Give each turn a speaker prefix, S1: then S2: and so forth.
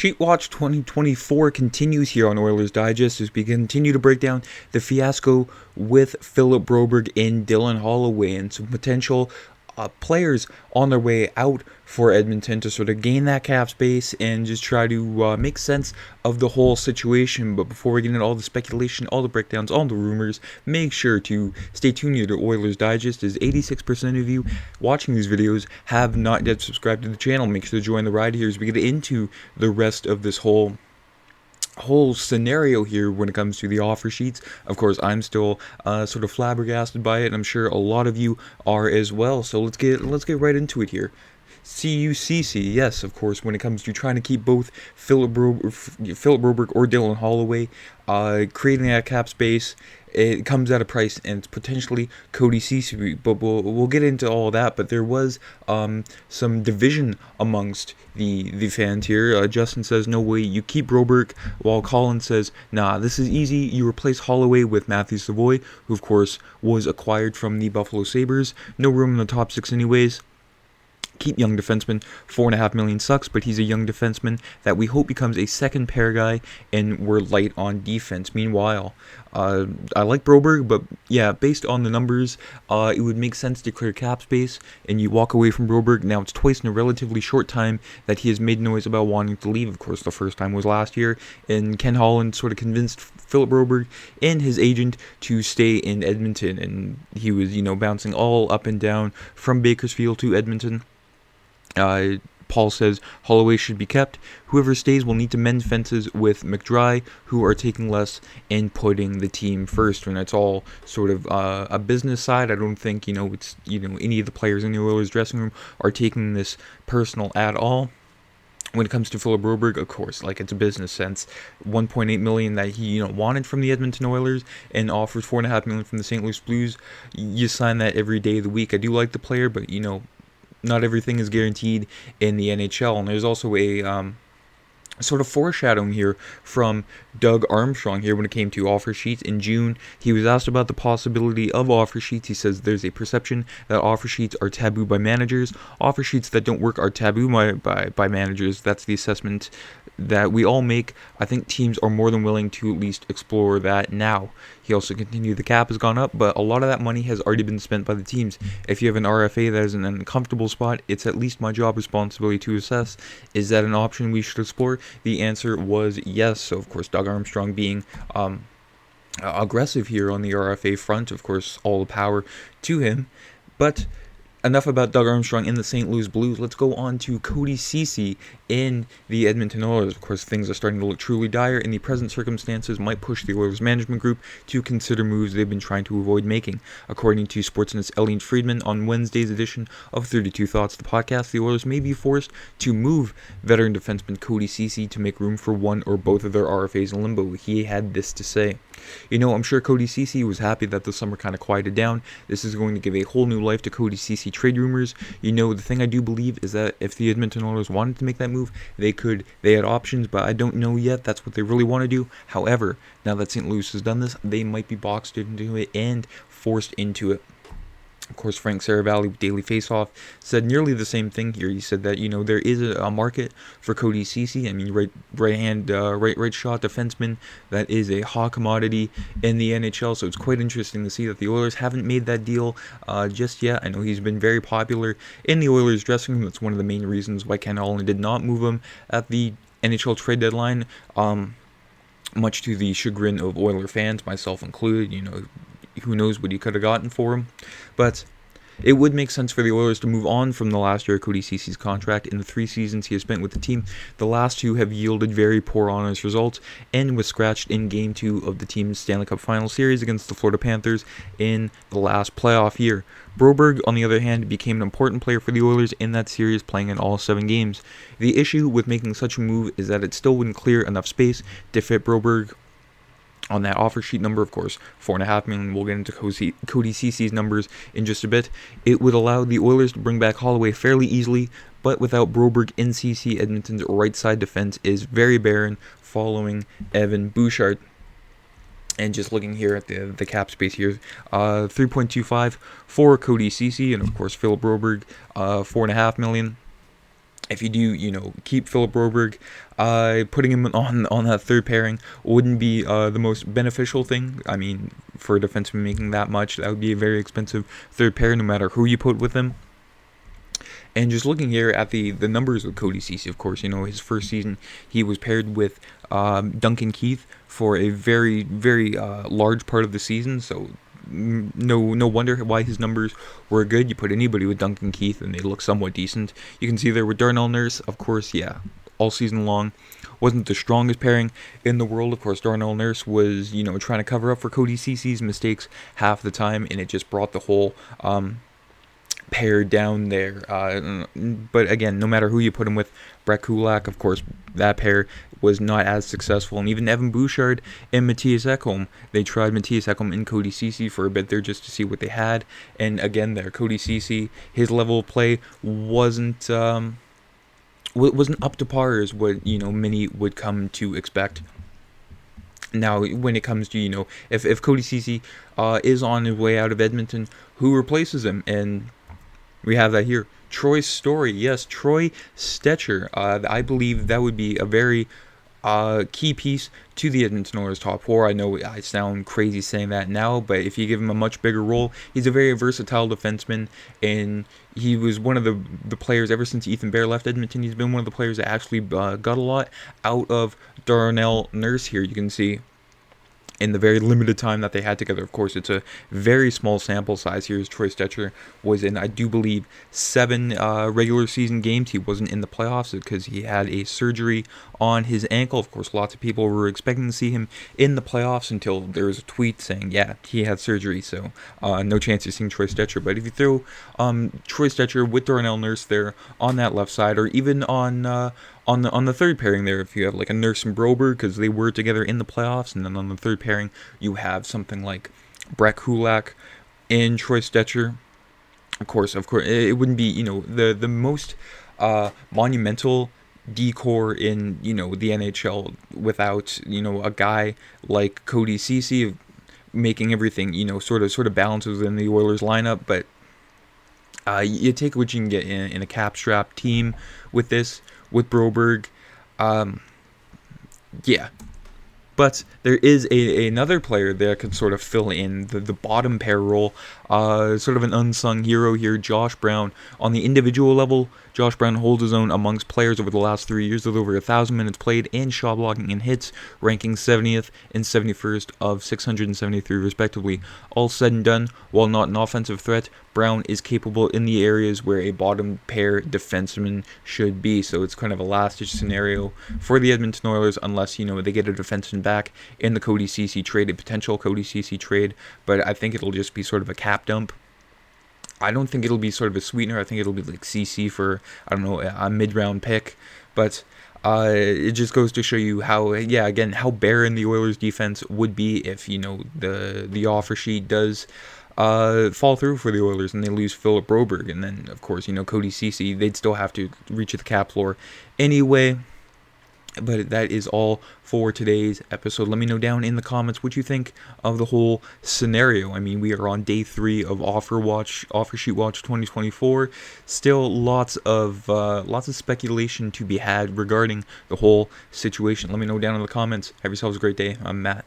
S1: Sheet Watch 2024 continues here on Oilers Digest as we continue to break down the fiasco with Philip Broberg and Dylan Holloway and some potential players on their way out for Edmonton to sort of gain that cap space and just try to make sense of the whole situation. But before we get into all the speculation, all the breakdowns, all the rumors, make sure to stay tuned here to Oilers Digest, as 86% of you watching these videos have not yet subscribed to the channel. Make sure to join the ride here as we get into the rest of this whole scenario here when it comes to the offer sheets. Of course, I'm still sort of flabbergasted by it, and I'm sure a lot of you are as well. So let's get right into it here. Ceci, yes, of course, when it comes to trying to keep both Philip Broberg or Dylan Holloway, creating that cap space, it comes at a price, and it's potentially Cody Ceci, but we'll get into all that. But there was some division amongst the fans here. Justin says, no way, you keep Broberg, while Colin says, nah, this is easy, you replace Holloway with Matthew Savoy, who of course was acquired from the Buffalo Sabres. No room in the top six anyways. Keep young defenseman. $4.5 million sucks, but he's a young defenseman that we hope becomes a second pair guy, and we're light on defense. Meanwhile, I like Broberg, but yeah, based on the numbers, it would make sense to clear cap space, and you walk away from Broberg. Now, it's twice in a relatively short time that he has made noise about wanting to leave. Of course, the first time was last year, and Ken Holland sort of convinced Philip Broberg and his agent to stay in Edmonton, and he was, bouncing all up and down from Bakersfield to Edmonton. Paul says Holloway should be kept. Whoever stays will need to mend fences with McDry, who are taking less and putting the team first. And that's all sort of a business side. I don't think it's any of the players in the Oilers dressing room are taking this personal at all. When it comes to Philip Broberg, of course, it's a business sense. $1.8 million that he wanted from the Edmonton Oilers and offers $4.5 million from the St. Louis Blues. You sign that every day of the week. I do like the player, but not everything is guaranteed in the NHL. And there's also a sort of foreshadowing here from Doug Armstrong here when it came to offer sheets. In June, he was asked about the possibility of offer sheets. He says there's a perception that offer sheets are taboo by managers. Offer sheets that don't work are taboo by managers. That's the assessment that we all make. I think teams are more than willing to at least explore that now. He also continued, the cap has gone up, but a lot of that money has already been spent by the teams. If you have an RFA that is in an uncomfortable spot, it's at least my job responsibility to assess, is that an option we should explore? The answer was yes. So, of course, Doug Armstrong being aggressive here on the RFA front. Of course, all the power to him. But enough about Doug Armstrong in the St. Louis Blues. Let's go on to Cody Ceci in the Edmonton Oilers. Of course, things are starting to look truly dire, and the present circumstances might push the Oilers management group to consider moves they've been trying to avoid making. According to Sportsnet's Elliotte Friedman on Wednesday's edition of 32 Thoughts, the podcast, the Oilers may be forced to move veteran defenseman Cody Ceci to make room for one or both of their RFAs in limbo. He had this to say. I'm sure Cody Ceci was happy that the summer kind of quieted down. This is going to give a whole new life to Cody Ceci trade rumors. The thing I do believe is that if the Edmonton Oilers wanted to make that move, they could. They had options, but I don't know yet that's what they really want to do. However, now that St. Louis has done this, they might be boxed into it and forced into it. Of course, Frank Saravalli with Daily Faceoff said nearly the same thing here. He said that there is a market for Cody Ceci. I mean, right shot defenseman that is a hot commodity in the NHL. So it's quite interesting to see that the Oilers haven't made that deal just yet. I know he's been very popular in the Oilers dressing room. That's one of the main reasons why Ken Holland did not move him at the NHL trade deadline. Much to the chagrin of Oiler fans, myself included. Who knows what he could have gotten for him. But it would make sense for the Oilers to move on from the last year of Cody Ceci's contract. In the 3 seasons he has spent with the team, the last 2 have yielded very poor honest results, and was scratched in Game 2 of the team's Stanley Cup Final Series against the Florida Panthers in the last playoff year. Broberg, on the other hand, became an important player for the Oilers in that series, playing in all 7 games. The issue with making such a move is that it still wouldn't clear enough space to fit Broberg on that offer sheet number. Of course, $4.5 million. We'll get into Cody Ceci's numbers in just a bit. It would allow the Oilers to bring back Holloway fairly easily, but without Broberg in Ceci, Edmonton's right side defense is very barren following Evan Bouchard. And just looking here at the cap space here, 3.25 for Cody Ceci, and of course Philip Broberg, $4.5 million. if you do, keep Philip Broberg, putting him on that third pairing wouldn't be the most beneficial thing. I mean, for a defenseman making that much, that would be a very expensive third pair, no matter who you put with him. And just looking here at the numbers of Cody Ceci, of course, his first season, he was paired with Duncan Keith for a very, very large part of the season, so no wonder why his numbers were good. You put anybody with Duncan Keith and they look somewhat decent. You can see there with Darnell Nurse, of course, yeah, all season long wasn't the strongest pairing in the world. Of course, Darnell Nurse was, trying to cover up for Cody Ceci's mistakes half the time, and it just brought the whole pair down there. But again, no matter who you put him with, Brett Kulak, of course, that pair was not as successful. And even Evan Bouchard and Mattias Ekholm, they tried Mattias Ekholm and Cody Ceci for a bit there just to see what they had. And again, there, Cody Ceci, his level of play wasn't up to par as what many would come to expect. Now, when it comes to if Cody Ceci is on his way out of Edmonton, who replaces him? And we have that here. Troy Story. Yes, Troy Stecher. I believe that would be a very key piece to the Edmonton Oilers top four. I know I sound crazy saying that now, but if you give him a much bigger role, he's a very versatile defenseman, and he was one of the players ever since Ethan Bear left Edmonton. He's been one of the players that actually got a lot out of Darnell Nurse here. You can see in the very limited time that they had together. Of course, it's a very small sample size here, as Troy Stecher was in, I do believe, 7 regular season games. He wasn't in the playoffs because he had a surgery on his ankle. Of course, lots of people were expecting to see him in the playoffs until there was a tweet saying, yeah, he had surgery, so no chance of seeing Troy Stecher. But if you throw Troy Stecher with Darnell Nurse there on that left side, or even on the third pairing there, if you have like a Nurse and Broberg, because they were together in the playoffs, and then on the third pairing you have something like Brett Kulak and Troy Stecher. Of course, it wouldn't be the most monumental decor in the NHL without a guy like Cody Ceci making everything sort of balances in the Oilers lineup. But you take what you can get in a cap strap team with this. With Broberg, yeah. But there is another player that could sort of fill in the bottom pair role, sort of an unsung hero here, Josh Brown. On the individual level, Josh Brown holds his own amongst players over the last 3 years with over 1,000 minutes played and shot blocking and hits, ranking 70th and 71st of 673 respectively. All said and done, while not an offensive threat, Brown is capable in the areas where a bottom pair defenseman should be. So it's kind of a last-ditch scenario for the Edmonton Oilers unless, they get a defenseman back in the Cody Ceci trade, a potential Cody Ceci trade. But I think it'll just be sort of a cap dump. I don't think it'll be sort of a sweetener. I think it'll be like Ceci for, I don't know, a mid-round pick. But it just goes to show you how, how barren the Oilers' defense would be if, the offer sheet does fall through for the Oilers and they lose Philip Broberg. And then, of course, Cody Ceci, they'd still have to reach the cap floor anyway. But that is all for today's episode. Let me know down in the comments what you think of the whole scenario. I mean, we are on day 3 of Offer Sheet Watch 2024. Still lots of speculation to be had regarding the whole situation. Let me know down in the comments. Have yourselves a great day. I'm Matt.